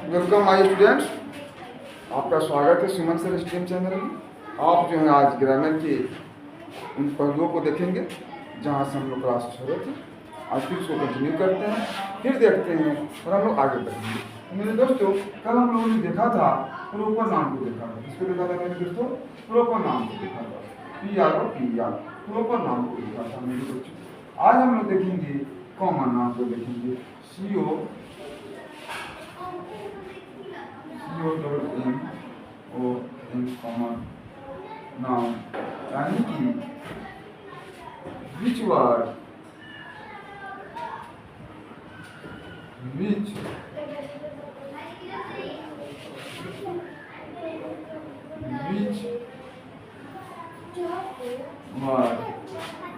Welcome my students, आपका स्वागत है सुमन सर स्ट्रीम चैनल में। आप जो है आज ग्रामर के उन पहलुओं को देखेंगे जहाँ से हम लोग क्लास छोड़े थे। आज फिर उसको कंटिन्यू करते हैं, फिर देखते हैं और हम लोग आगे बढ़ेंगे। तो मेरे दोस्तों, कल हम लोगों ने देखा था प्रोपर नाउन को देखा था। किसको देखा था मेरे दोस्तों? प्रोपर नाउन को देखा था, PROPER प्रोपर नाउन को देखा था मेरे दोस्तों। आज हम लोग देखेंगे कॉमन नाउन को देखेंगे, COMMON कॉमन नाउन, यानी कि which word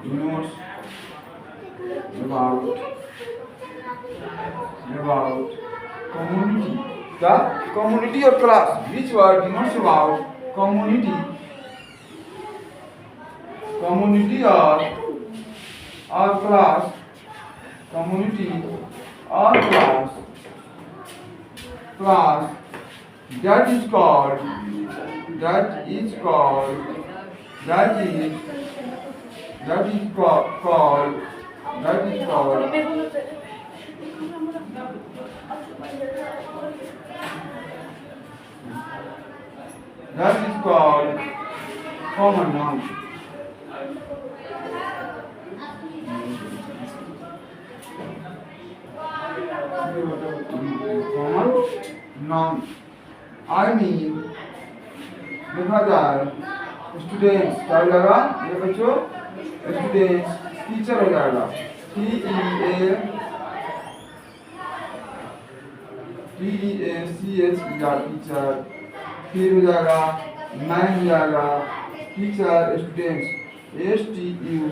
denotes about community, क्या कम्युनिटी और class. Which word denotes about community और क्लास, कम्युनिटी और class that is called common noun. Common noun, I mean देखा जाए स्टूडेंट्स क्या हो जाएगा ये बच्चों? स्टूडेंट्स टीचर हो जाएगा, TEACHER टीचर। फिर हो जाएगा मैन हो जाएगा टीचर, स्टूडेंट्स STUDENTS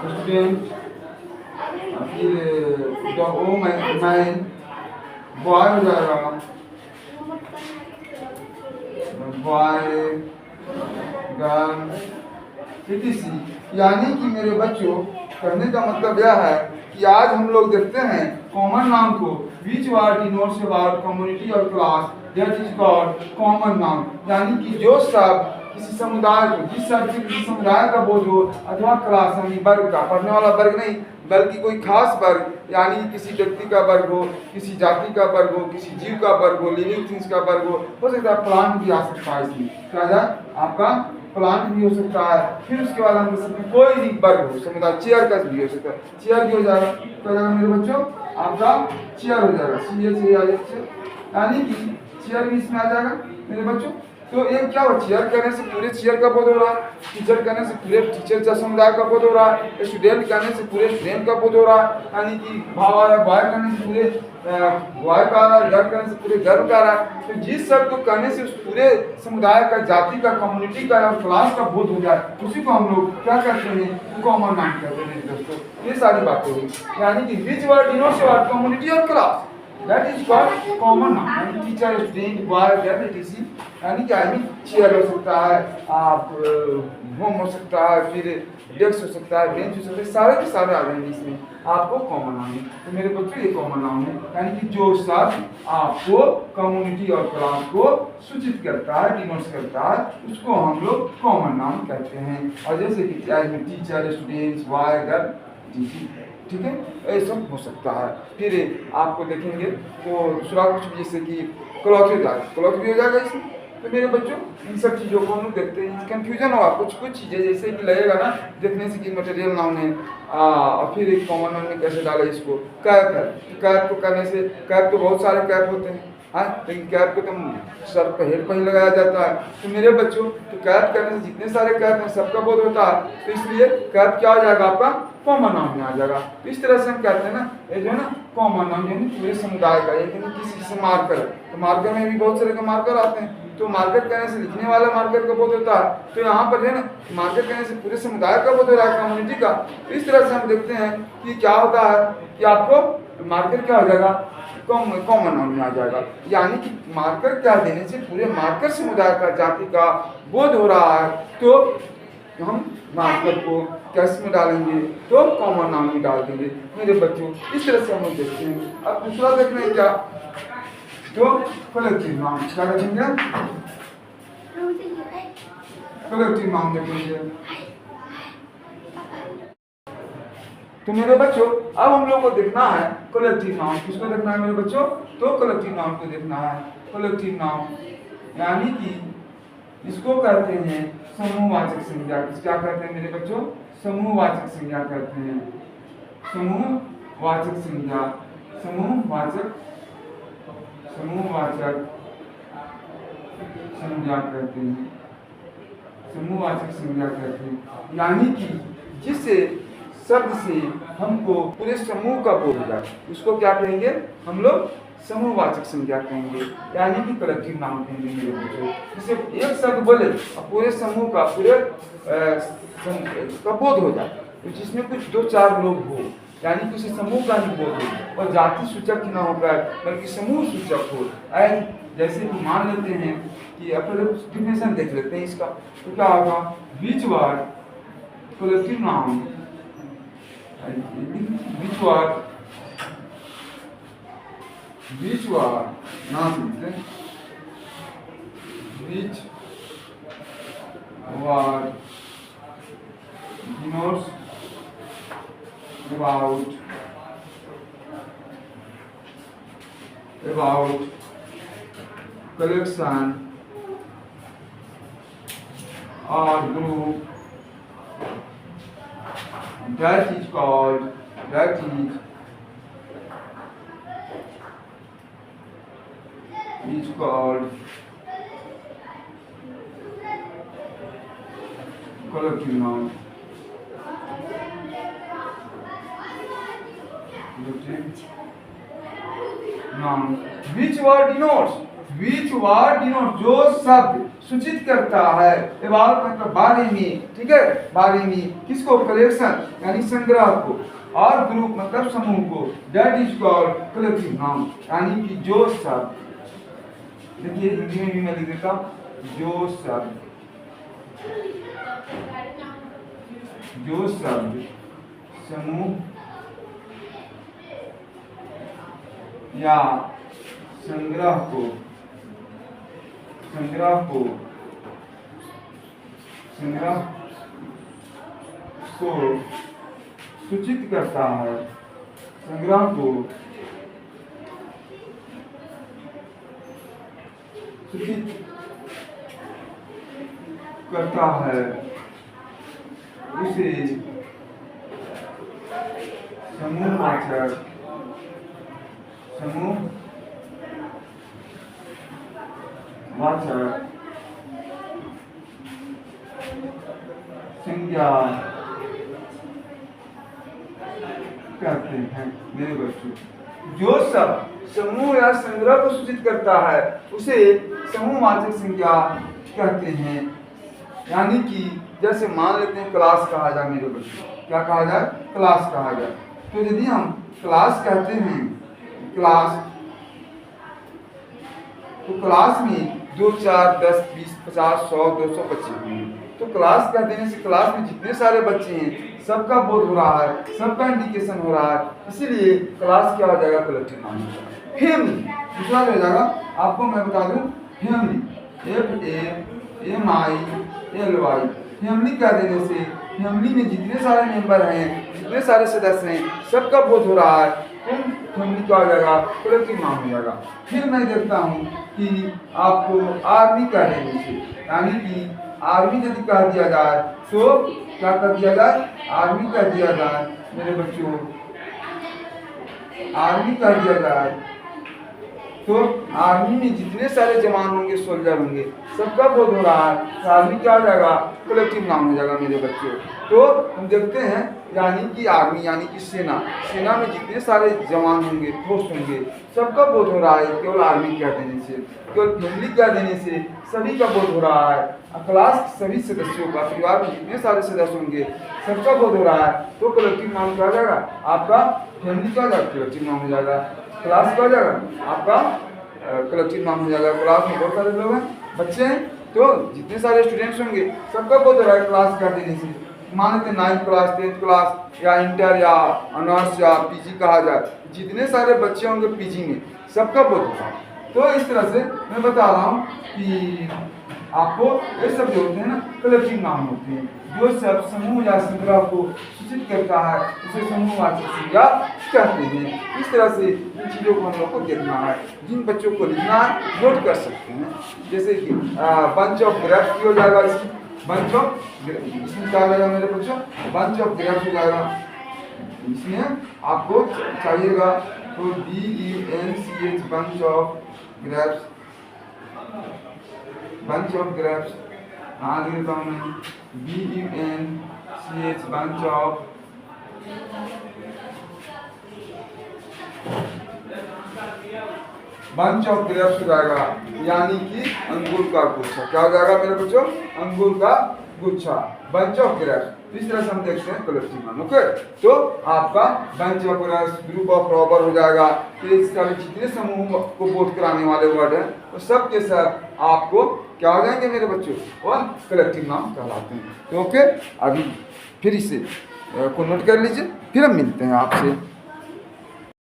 स्टूडेंट। फिर मैन बॉय हो जाएगा, बॉय गर्ल etc। यानी कि मेरे बच्चों, कहने का मतलब यह है कि आज हम लोग देखते हैं कॉमन नाउन को, which word denotes about community और class that is called common noun. यानी कि जो शब्द किसी समुदाय को, जिस शब्द से किसी समुदाय का बोध हो अथवा क्लास यानी वर्ग का, पढ़ने वाला वर्ग नहीं बल्कि कोई खास वर्ग, यानी किसी व्यक्ति का वर्ग हो, किसी जाति का वर्ग हो, किसी जीव का वर्ग हो, लिविंग थिंग्स का वर्ग हो सकता है प्लांट भी आ सकता है इसमें। क्या जाए आपका प्लांट भी हो सकता है। फिर उसके बाद हम सकते कोई भी वर्ग हो समुदाय, चेयर का भी हो सकता है, चेयर भी हो जाएगा। क्या जाएगा मेरे बच्चों? आपका चेयर हो जाएगा, CHAIR, यानी कि चेयर भी इसमें आ जाएगा मेरे बच्चों। तो एक क्या हो, चेयर कहने से पूरे चेयर का बोध हो रहा है, टीचर कहने से पूरे टीचर समुदाय का बोध हो रहा है, स्टूडेंट कहने से पूरे स्टूडेंट का बोध हो रहा है, यानी कि बॉय कहने से पूरे बॉय का आ रहा है, गर्ल कहने से पूरे गर्ल का आ रहा है। तो जिस शब्द को कहने से उस पूरे समुदाय का, जाति का, कम्युनिटी का और क्लास का बोध हो जाए उसी को हम लोग क्या कहते हैं? कॉमन नाउन कहते हैं दोस्तों। ये सारी बातें हुई, यानी कि which word denotes about community और class that is called common noun, यानी teacher, student, boy girl etc। यानी कि आई चेयर हो सकता है, आप होम हो सकता है, फिर डेस्क हो सकता है, बेंच हो सकता है, सारे के सारे आ जाएंगे इसमें आपको कॉमन नाउन है। तो मेरे बच्चों ये कॉमन नाउन है, यानी कि जो शब्द आपको कम्युनिटी और क्लास को सूचित करता है, डिनोट्स करता है, उसको हम लोग कॉमन नाउन कहते हैं। और जैसे कि टीचर, स्टूडेंट्स, बॉय गर्ल, ठीक है, ये सब हो सकता है। फिर आपको देखेंगे तो दूसरा कुछ जैसे कि क्लॉथ हो जाएगा, क्लॉथ भी हो जाएगा इसमें। तो मेरे बच्चों, इन सब चीज़ों को हम लोग देखते हैं, कंफ्यूजन होगा कुछ चीज़ें जैसे कि लगेगा ना देखने से कि मटेरियल नाउन है, और फिर एक कॉमन नाउन में कैसे डाले इसको। कैप है, तो कैप को करने से, कैप तो बहुत सारे कैप होते हैं, हाँ, लेकिन कैप को तो सर पर हेड पर ही लगाया जाता है। तो मेरे बच्चों, तो कैप करने से जितने सारे कैप हैं सबका बोध होता है, तो इसलिए कैप क्या हो जाएगा आपका? कॉमन नाउन में आ जाएगा। तो इस तरह से हम कहते हैं ना, ये जो है ना कॉमन नाउन यानी पूरे समुदाय का, लेकिन किसी से मार्कर, तो मार्कर में भी बहुत सारे के मार्कर आते हैं, तो मार्कर कहने से लिखने वाला मार्कर का बोध होता है। तो यहाँ पर है ना मार्कर कहने से पूरे समुदाय का बोध हो रहा है, कम्युनिटी का। तो इस तरह से हम देखते हैं कि क्या होता है कि आपको मार्कर क्या हो जाएगा? कॉमन नाउन में आ जाएगा, यानी कि मार्कर क्या देने से पूरे मार्कर समुदाय का, जाति का बोध हो रहा है। तो तो हम मार्कर को कैश में डालेंगे तो कॉमन नाउन में डाल देंगे मेरे बच्चों। इस तरह से हम लोग देखते हैं। अब दूसरा देखना है क्या, तो कलेक्टिव नाउन क्या रखेंगे, कलेक्टिव नाउन देखेंगे। तो मेरे बच्चों अब हम लोग को देखना है कलेक्टिव नाउन। किसको देखना है मेरे बच्चों, तो कलेक्टिव नाउन को देखना है। कलेक्टिव नाउन यानी कि इसको कहते हैं समूहवाचक संज्ञा। क्या कहते हैं मेरे बच्चों, समूहवाचक संज्ञा कहते हैं, समूहवाचक संज्ञा, समूहवाचक संज्ञा कहते हैं, समूहवाचक संज्ञा कहते हैं। यानी कि जिससे शब्द से हमको पूरे समूह का बोध हो जाए उसको क्या कहेंगे हम लोग, समूहवाचक संज्ञा कहेंगे, यानी कि कलेक्टिव नाउन कहेंगे मेरे बच्चों। जैसे एक शब्द बोले और पूरे समूह का पूरे का बोध हो जाए, तो जिसमें कुछ 2-4 लोग हो, यानी किसी समूह का ही बोध हो और जाति सूचक ना होकर बल्कि समूह सूचक हो। जैसे कि मान लेते हैं कि अपने डिफिनेशन देख लेते हैं इसका, तो क्या होगा, बीच वर्ड कलेक्टिव नाउन, बीच वर्ड नाम सुनते हैं, बीच word denotes about collection or group that is called collective noun. Noun which word denotes जो शब्द सूचित करता है about मतलब बारे में, ठीक है, बारे में किसको, कलेक्शन यानी संग्रह को, और ग्रुप मतलब समूह को, that is called collective noun, यानी कि जो शब्द, देखिए हिंदी में भी मैं लिख देता हूं, जो शब्द समूह या संग्रह को सूचित करता है, संग्रह को सूचित करता है, उसे समूहवाचक संज्ञा कहते हैं मेरे बच्चों। जो सब समूह या संग्रह को सूचित करता है उसे समूहवाचक संज्ञा कहते हैं। यानी कि जैसे मान लेते हैं क्लास कहा जाए मेरे बच्चों, क्या कहा जाए, क्लास कहा जाए। तो यदि हम क्लास कहते हैं, क्लास, तो क्लास में 2, 4, 10, 20, 50, 100, 200 बच्चे होंगे। तो क्लास कह देने से क्लास में जितने सारे बच्चे हैं सबका बोध हो रहा है, सबका इंडिकेशन हो रहा है, इसीलिए क्लास क्या हो जाएगा, कलेक्टिव नाउन। फैमिली दूसरा हो जाएगा, आपको मैं बता दूं, फैमिली FAMILY, फैमिली कह देने से फैमिली में जितने सारे मेंबर हैं, जितने सारे सदस्य हैं, सबका बोध हो रहा है, फैमिली का हो जाएगा, कलेक्टिव नाउन हो जाएगा। फिर मैं देखता हूँ कि आपको आर्मी कह देने से, यानी कि आर्मी यदि कह दिया जाए तो क्या कर दिया जाए, आर्मी कह दिया जाए मेरे बच्चों, आर्मी कह दिया जाए तो आर्मी में जितने सारे जवान होंगे, सोल्जर होंगे, सबका बोध हो रहा है, तो आर्मी क्या हो जाएगा, कलेक्टिव नाउन हो जाएगा मेरे बच्चों। तो हम देखते हैं, यानी कि आर्मी यानी कि सेना, सेना में जितने सारे जवान होंगे, फोर्स होंगे, सबका बोध हो रहा है, केवल आर्मी कह देने से, केवल फैमिली कह देने से सभी का बोध हो रहा है। क्लास सभी सदस्यों का, परिवार में जितने सारे सदस्य होंगे सबका बोध हो रहा है, तो कलेक्टिव नाउन क्या हो जाएगा, आपका फैमिली का कलेक्टिव नाउन हो जाएगा, क्लास का हो जाएगा आपका कलेक्टिव नाउन हो जाएगा। क्लास में बहुत सारे लोग हैं, बच्चे हैं, तो जितने सारे स्टूडेंट्स होंगे सबका बोध हो रहा है क्लास कर देने से। मान लेते 9th क्लास 10th क्लास या इंटर या ऑनर्स या पीजी कहा जाए, जितने सारे बच्चे होंगे पीजी में सबका बोध होगा। तो इस तरह से मैं बता रहा हूँ कि आपको ये सब जो होते हैं ना कलेक्टिव नाउन होते हैं, जो सब समूह या संग्रह को सूचित करता है उसे समूहवाचक संज्ञा कहते हैं। इस तरह से इन चीज़ों को हम लोग को देखना है। जिन बच्चों को लिखना है नोट कर सकते हैं, जैसे कि बंच ऑफ ग्रेप्स की हो जाएगा, बंच ऑफ इसमें क्या हो जाएगा मेरे बच्चों, बंच ऑफ ग्रेप्स हो जाएगा। इसमें आपको चाहिएगा तो BUNCH bunch of grapes, bunch of grapes आगे लिखता हूँ मैं BUNCH बंच ऑफ ग्रेप्स हो जाएगा, यानी कि अंगूर का गुच्छा। क्या हो जाएगा मेरे बच्चों, अंगूर का गुच्छा, बंच ऑफ ग्रेप्स। इस तरह से हम देखते हैं कलेक्टिव नाउन। ओके, तो आपका bunch of grapes, group of robber हो जाएगा। तो इस तरह जितने समूह को बोध कराने वाले वर्ड हैं वो सब के सब आपको क्या हो जाएंगे मेरे बच्चों, और कलेक्टिव नाउन कहलाते हैं। तो ओके, अभी फिर इसे को नोट कर लीजिए, फिर हम मिलते हैं आपसे।